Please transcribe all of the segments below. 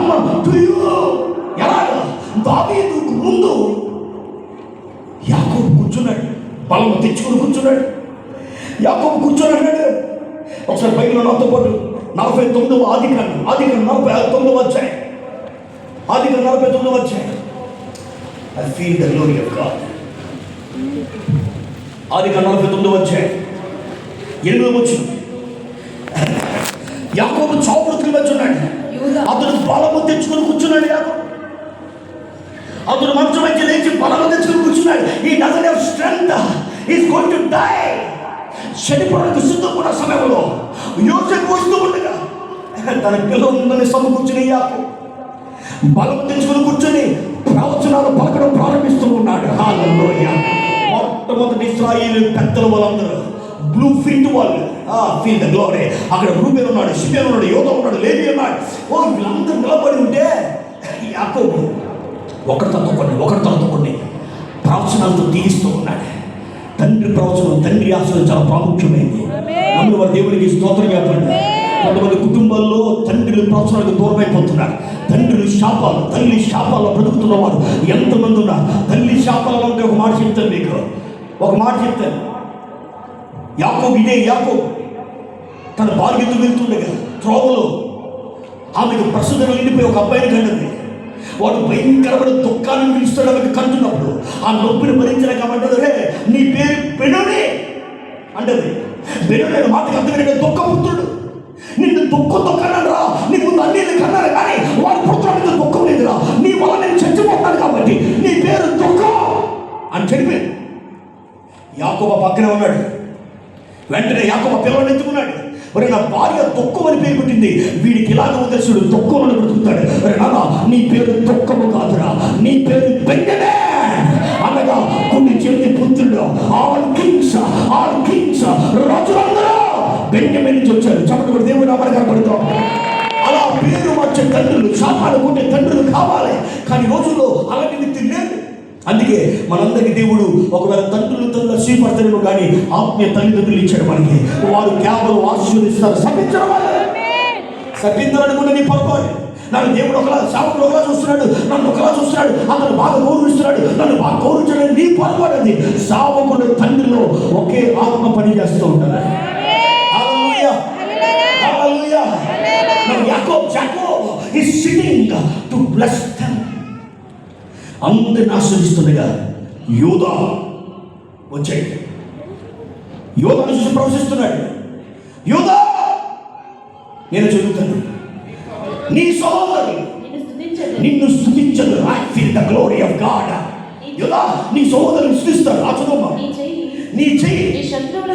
Come to you. ఎలాగా? దావీదుకు ముందు యాకోబు కూర్చున్నాడు, బలం తెచ్చుకుని కూర్చున్నాడు. యాకోబు కూర్చొని అన్నాడు, ఒకసారి బైబిల్లో నాతో పాటు 49వ ఆదికాండం 49వ అధ్యాయం, ఆదికాండం 49వ అధ్యాయం. I feel the glory of God. ఆదికాండం 49వ అధ్యాయం 8వ వచనం. యాకోబు చావు బ్రతుకుల మధ్య ఉన్నాడు. అతను బలము తెచ్చుకుని కూర్చున్నాడు. యాకోబు అతను మంచం మధ్య లేచి బలము తెచ్చుకుని కూర్చున్నాడు. He doesn't have strength. He is going to die. చనిపోవడానికి సిద్ధపడిన సమయంలో యోసేపు వస్తూ ఉండగా తన పిల్లలందరినీ సమకూర్చుని యాకోబు బలము తెచ్చుకుని కూర్చొని ప్రవచనాలు పలకడం ప్రారంభిస్తూ ఉన్నాడు. హల్లెలూయా. మొట్టమొదటి ఇశ్రాయేలు పెద్దల వాళ్ళందరూ బ్లూ ఫీల్డ్ వాళ్ళు, ఫీల్ ద గ్లోరీ. అక్కడ రూబేన్ ఉన్నాడు, షిమేయోను ఉన్నాడు, యోదా ఉన్నాడు, లేవి ఉన్నాడు. వీళ్ళందరూ నిలబడి ఉంటే యాకోబు ఒకరి తర్వాత కొన్ని ప్రవచనాలతో తీయిస్తూ ఉన్నాడు. తండ్రి ప్రవచనం, తండ్రి ఆశీర్వాదం చాలా ప్రాముఖ్యమైంది. నమ్మిన వారు దేవునికి స్తోత్రం చెప్పండి. కొంతమంది కుటుంబాల్లో తండ్రి ప్రవచనాలకు దూరం అయిపోతున్నారు. తల్లి శాపాల్లో బ్రతుకుతున్న వారు ఎంతమంది ఉన్నారు? తల్లి శాపాలలో ఉంటే ఒక మాట చెప్తాను మీకు, యాకోబు తన భార్యతో వెళ్తుండగా త్రోవలో ఆమెకు ప్రసూతి వెళ్ళిపోయి ఒక అబ్బాయిని కంటుంది. వాడు భయంకరమైన దుఃఖాన్ని పిలుస్తాడు. ఆమెకు కంటున్నప్పుడు ఆ నొప్పిని భరించలేక అంటాడు, రే నీ పేరు బెనోనే అంటది. బెనోనే మాటకు అర్థమైన దుఃఖపుత్రుడు. నిన్ను దుఃఖంతో కన్నాను రా, నీ ముందు అన్ని కన్నాను, కానీ వాడు పుత్రుల మీద దుఃఖం లేదురా, నీ వల్ల నేను చచ్చిపోతాను కాబట్టి నీ పేరు దుఃఖం అని చెప్పాడు. యాకోబు పక్కనే ఉన్నాడు. వెంటనే యాకోబు పిల్లవాడిని ఎత్తుకున్నాడు. మరి నా భార్య దుఃఖం అని పేరు పెట్టింది, వీడికి ఇలాగ ఉద్దేశుడు దుఃఖం అని బ్రతుకుతాడు. మరి నాన్న నీ పేరు దుఃఖము కాదురా, నీ పేరు బెంజమిన్ అనగా కొన్ని చేతి పుత్రుడు. ఆల్ కింగ్స్ రాజులందరూ బెంజమిన్ నుంచి వచ్చారు. చెప్పండి, దేవుడు నామని కనపడుతాం. అలా పేరు మార్చే తండ్రులు, శాపాలు కొట్టే తండ్రులు కావాలి. కానీ రోజుల్లో అలాంటి వ్యక్తి లేదు. అందుకే మనందరికీ దేవుడు ఒకవేళ తల్లులు శ్రీపడతారేమో కానీ ఆత్మీయ తల్లిదండ్రులు ఇచ్చాడు మనకి. వారు కేవలం ఆశీర్వదిస్తారు, సభించాలనుకుంటే నీ పొరపాటు. నన్ను దేవుడు ఒకలా, శాపకుడు ఒకలా చూస్తున్నాడు, నన్ను ఒకలా చూస్తున్నాడు, అతను బాగా గౌరవిస్తున్నాడు, నన్ను బాగా గౌరవించడం నీ పొరపాటు. అది శాపకుడు తండ్రిలో ఒకే ఆత్మ పని చేస్తూ ఉంటారు. Jacob is sitting to bless them. అందరిని ఆశ్రయిస్తుండగా యోధా వచ్చాడు. యోధాను చూసి ప్రవశిస్తున్నాడు. యోధా నేను చదువుతాను, నీ సహోదరులు నిన్ను స్తుతించదు. I feel the glory of God. యోధా నీ సహోదరులు స్తుతిస్తారు. ఆ చదువు, నీ చెయ్యి నీ శత్రువుల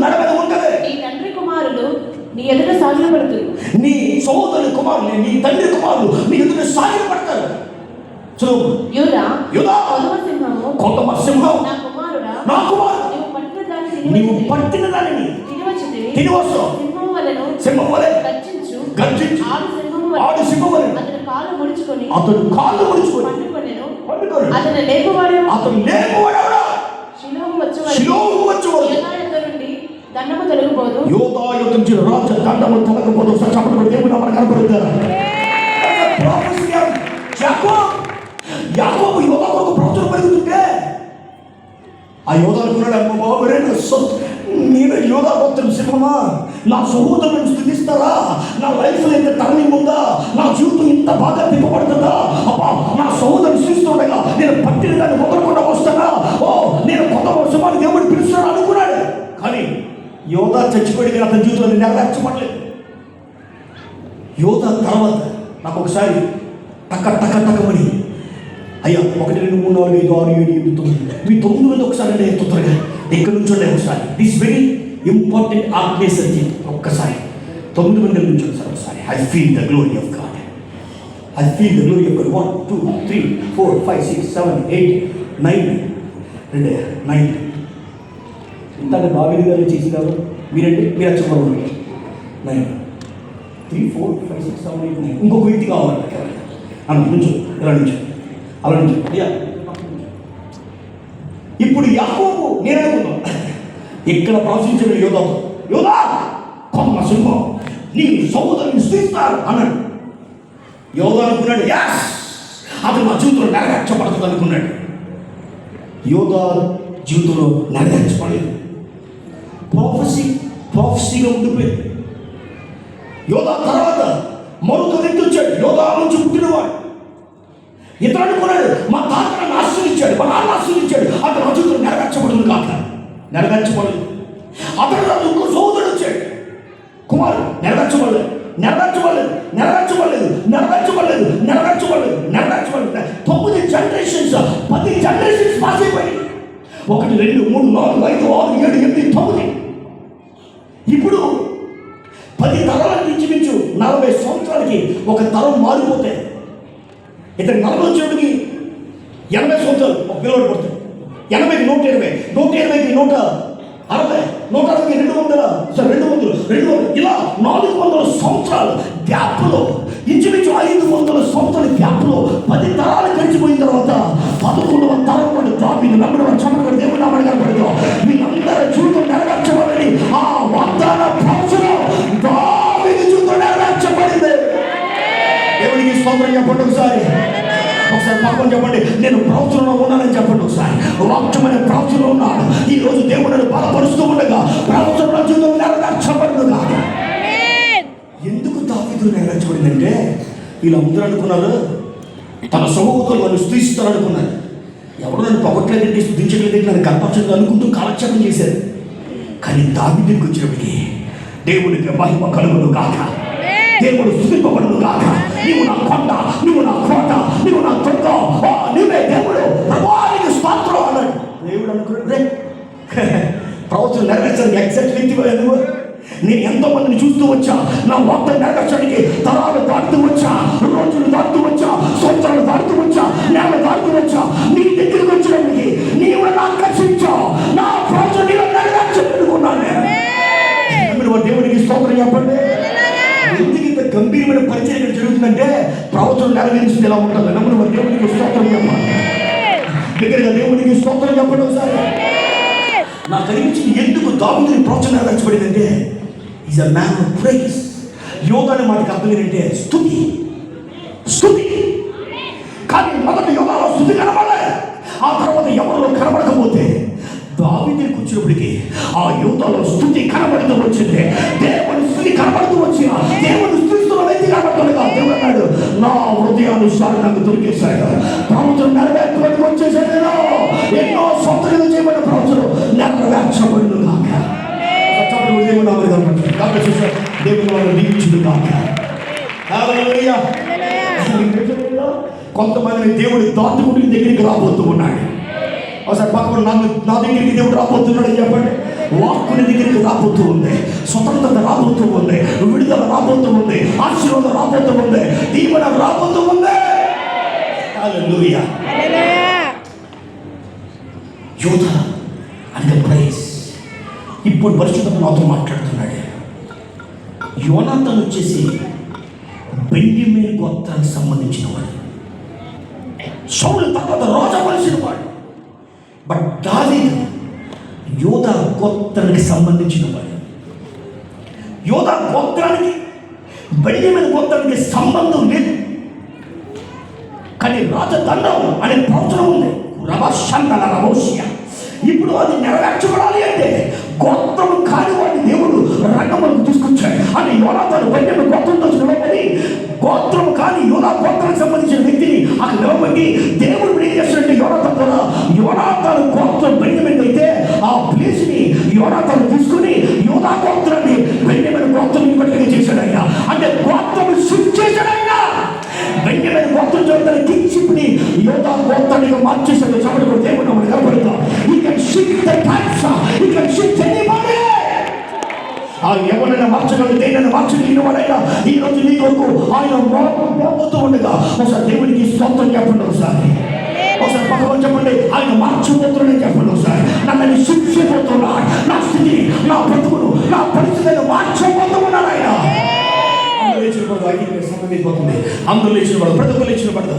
మెడ మీద ఉంటది. నీ తండ్రి కుమారులు నీ ఎదుట సాగిలపడుతుంది. నీ సహోదరుల కుమారులు, నీ తండ్రి కుమారులు నీ ఎదుట సాగిలపడతారు. యూదా కొదమ సింహము, నా కుమారుడా నీవు పట్టిన దానిని తినివచ్చు. సింహం వలె గర్జించు. ఆడు సింహం వలె అతడు కాళ్ళు ముడుచుకొని పండుకొనెను. అతను లేపువాడెవడా? షిలోహు వచ్చువాడు. దండము తొలగిపోదు. యోధా యుద్ధ నుంచి రాజ దండము తొలగిపోదు. చెప్పండి, దేవుడు నామని కనపడుతారు. యాకోబు యోధా కొరకు ప్రవచనం పలుకుతుంటే ఆ యోధా అనుకున్నాడు, అమ్మ బాబురే నేను యోధా గోత్రం సింహమా, నా సహోదరులను స్థుతిస్తారా? నా లైఫ్లో ఇంత టర్నింగ్ ఉందా? నా జీవితం ఇంత బాగా తిప్పబడుతుందా? అబ్బా నా సహోదరుని స్థుతిస్తుండగా నేను పట్టిన దాన్ని మొదలకుండా వస్తానా? నేను కొత్త సింహాన్ని దేవుడు పిలుస్తాను అనుకున్నాడు. కానీ యోధా చచ్చిపోయి అతని జీవితంలో నెరవేర్చబడలేదు. యోధా తర్వాత నాకు ఒకసారి టక్కమని, అయ్యా 1 2 3 4 5 6 7 8 9 మీ 9 మంది ఒకసారి అంటే తొందరగా ఇక్కడ నుంచి ఒకసారి. దిస్ వెరీ ఇంపార్టెంట్ ఆత్మీయ సత్యం. ఒక్కసారి 9 మంది నుంచి ఒకసారి. I feel the glory of God. 1 2 3 4 5 6 7 8 9 9 ఇంత బావిడి గారు చేసినారు. మీరంటే మీరు చెప్పండి. 9 3 4 5 6 7 8 9 ఇంకొక వ్యక్తి కావాలంట. నుంచి ఇలా నుంచి అలా నుంచి అయ్యా. ఇప్పుడు యాకోబు నేను అనుకున్నాను ఇక్కడ ప్రవచించిన యోధా కొమ్మ సింహం నీ సహోదరుని స్థిస్తారు అన్నాడు. యోధ అనుకున్నాడు, యాస్ అతను నా జీవితంలో నెరవేర్చబడుతుంది అనుకున్నాడు. యోధ జీవితంలో నెరవేర్చబడలేదు. ప్రాఫెసీగా ఉండిపోయింది. యోధ తర్వాత మరొక వ్యక్తి వచ్చాడు, యోధ నుంచి పుట్టినవాడు. ఇతను అనుకున్నాడు, మా తాత నన్ను ఆశ్రయించాడు, మా నాన్న ఆశ్రయించాడు, అతను నా జీవితంలో నెరవేర్చబడుతుంది కాక నెరవేర్చబడలేదు. అతను నాకు ఇంకో సోదరుడు వచ్చాడు, కుమారుడు, నెరవేర్చబడలేదు. 9 జనరేషన్స్, 10 జనరేషన్స్ పాస్ అయిపోయి 1 2 3 4 5 6 7 8 9. ఇప్పుడు 10 తరాల నుంచి 40 సంవత్సరాలకి ఒక తరం మారిపోతే ఇతను 40 వచ్చేటికి 80 సంవత్సరాలు ఒక పిల్లవాడు పడుతుంది. 80కి 120, 120కి 160, 160కి 200 ఇలా 400 సంవత్సరాలు గ్యాప్లో, ఇంచుమించు 500 సంవత్సరాల గ్యాప్లో 10 తరాలు గడిచిపోయిన తర్వాత 11వ తరం వాడు దావీదు నమ్మడం చమకడు దేవుడు నామని కనపడదు. వీళ్ళందరూ జీవితం నెరవేర్చబడి ఆ వాగ్దాన ప్రవచనం దావీదు జీవితం నెరవేర్చబడింది. దేవుడికి స్తోత్రం చెప్పండి. ఒకసారి పాపం చెప్పండి, నేను ప్రవచనంలో ఉన్నానని చెప్పండి. ఒకసారి వాక్యమైన ప్రవచనంలో ఉన్నాను. ఈ రోజు దేవుడిని బలపరుస్తూ ఉండగా ప్రవచనంలో జీవితం నెరవేర్చబడుగా. ఎందుకు దావీదు నెరవేర్చబడిందంటే వీళ్ళందరూ అనుకున్నారు తన సహోదరులు వాళ్ళు స్తుతిస్తారు అనుకున్నారు. ఎవరు నన్ను పొగట్లేదండి, స్తుతించలేదండి, నన్ను కనపరచలేదు అనుకుంటూ కాలక్షేపం చేశారు. కానీ దావీదుకి వచ్చినప్పటికీ దేవునికి మహిమ కలుగును గాక, దేవుడు స్తుతింపబడును గాక. నీవు నా కొండ, నువ్వు నా కోట, నువ్వు నా దుర్గ, నువ్వే దేవుడు, ప్రభువానికి స్తోత్రం అన్నాడు. దేవుడు అనుకున్నాడు, ప్రవచనం నెరవేర్చడానికి ఎగ్జాక్ట్ వ్యక్తిగా నువ్వు. నేను ఎంతో మందిని చూస్తూ వచ్చా, నా వార్తను నెరవేర్చడానికి తరాలు దాటుతూ వచ్చా, రోజులు దాటుతూ వచ్చా, సంవత్సరాలు దాటుతూ వచ్చా, నెలలు దాటుతూ వచ్చా. నీ దగ్గరికి వచ్చినప్పటికీ నీవు ఆకర్షించావు, నా ప్రవచనం నీవు నెరవేర్చనుకున్నాను. దేవుడికి స్తోత్రం చెప్పండి. ఎందుకు ఇంత గంభీరమైన పరిచయం ఇక్కడ జరుగుతుందంటే ప్రవచనం నెరవేర్చింది ఎలా ఉంటుంది. నమ్మున దేవుడికి స్తోత్రం చెప్పండి. దగ్గరగా దేవుడికి స్తోత్రం చెప్పండి. ఒకసారి నాకు అనిపించింది, ఎందుకు దావీదుని ప్రవచనం నెరవేర్చబడిందంటే is a man of praise. యోధ అనే మాటకి అర్థం ఏంటంటే స్తుతి. కానీ మొదట యోధాలో స్తుతి కనబడాలి. ఆ తర్వాత ఎవరిలో కనబడకపోతే దావీదుని కూర్చున్నప్పటికీ ఆ యోధాలో స్తుతి కనబడుతూ వచ్చింది. దేవుని స్తుతి కనబడుతూ వచ్చిన దేవుని స్తుతిస్తున్న వ్యక్తి కనబడుతుండగా దేవుడు అన్నాడు, నా హృదయానుసారం నాకు దొరికేశాడు. ప్రవచనం నెరవేర్చబడికి వచ్చేసాడు. ఎన్నో సంవత్సరాలు చేయబడిన ప్రవచనం నెరవేర్చబడును కాక. దేవుడు దేవుడు దీవించుడు కాక. కొంతమంది దేవుడు దాటుకుని దగ్గరికి రాబోతూ ఉన్నాడు. ఒకసారి పక్కన నా దగ్గరికి దేవుడు రాబోతున్నాడు అని చెప్పండి. వాక్కుని దగ్గరికి రాబోతూ ఉంది, స్వతంత్రత రాబోతూ ఉంది, విడుదల రాబోతూ ఉంది, ఆశీర్వాదం రాబోతూ ఉంది, దీవెన రాబోతూ ఉంది. హల్లెలూయా. యోధ అంటే ప్రైజ్. ఇప్పుడు పరిశుద్ధ నాతో మాట్లాడుతున్నాడు. యోనాతాను వచ్చేసి బెన్యమీను గోత్రానికి సంబంధించిన వాడు. సౌలు తర్వాత రాజు అవ్వాల్సిన వాడు. బట్ దావీదు యోధ గోత్రానికి సంబంధించిన వాడు. యోధ గోత్రానికి బెన్యమీను గోత్రానికి సంబంధం లేదు. కానీ రాజదండం అనే ప్రవచనం ఉంది. ఇప్పుడు అది నెరవేర్చబడాలి అంటే గోత్రము కాని వాడిని దేవుడు రంగములకు తీసుకొచ్చాడు. అని యోనాతాను బెన్యమీను గోత్రంతో నిలబడి గోత్రము కానీ యోనా గోత్రానికి సంబంధించిన వ్యక్తిని అక్కడ నిలబడి దేవుడు ఏం చేస్తాడంటే యోనాతాను గోత్రం బెన్యమీను అయితే ఆ ప్లేస్ ని యోనాతాను తీసుకుని యోనా గోత్రాన్ని బెన్యమీను గోత్రం ఇప్పటికీ చేశాడు ఆయన. అంటే గోత్రము షిఫ్ట్ చేశాడు ఆయన. బెన్యమీను గోత్రం చదువుతాను కింగ్షిప్ని యోధా గోత్రానికి మార్చేశాడు. చదువు దేవుడు మనం కనబడతాం. He can shift the times. He can shift anybody. ఎవరైనా మార్చగలరు, దేనైనా మార్చగలిగిన వాడైనా ఈ రోజు నీ కొరకు ఆయన మోపోతూ ఉండగా ఒకసారి దేవునికి స్తోత్రం చెప్పండి. ఒకసారి పక్కన చెప్పండి, ఆయన మార్చిపోతున్నాడని చెప్పండి. ఒకసారి నన్ను శిక్షిపోతున్నాడు, నా స్థితిని, నా బ్రతుకును, నా పరిస్థితిని మార్చిపోతూ ఉన్నాడు ఆయన. అందరూ లేచిన పడదు, ఐదు సమయం అయిపోతుంది. అందరూ లేచిన పడదు, ప్రతి ఒక్కరు లేచిన పడదు.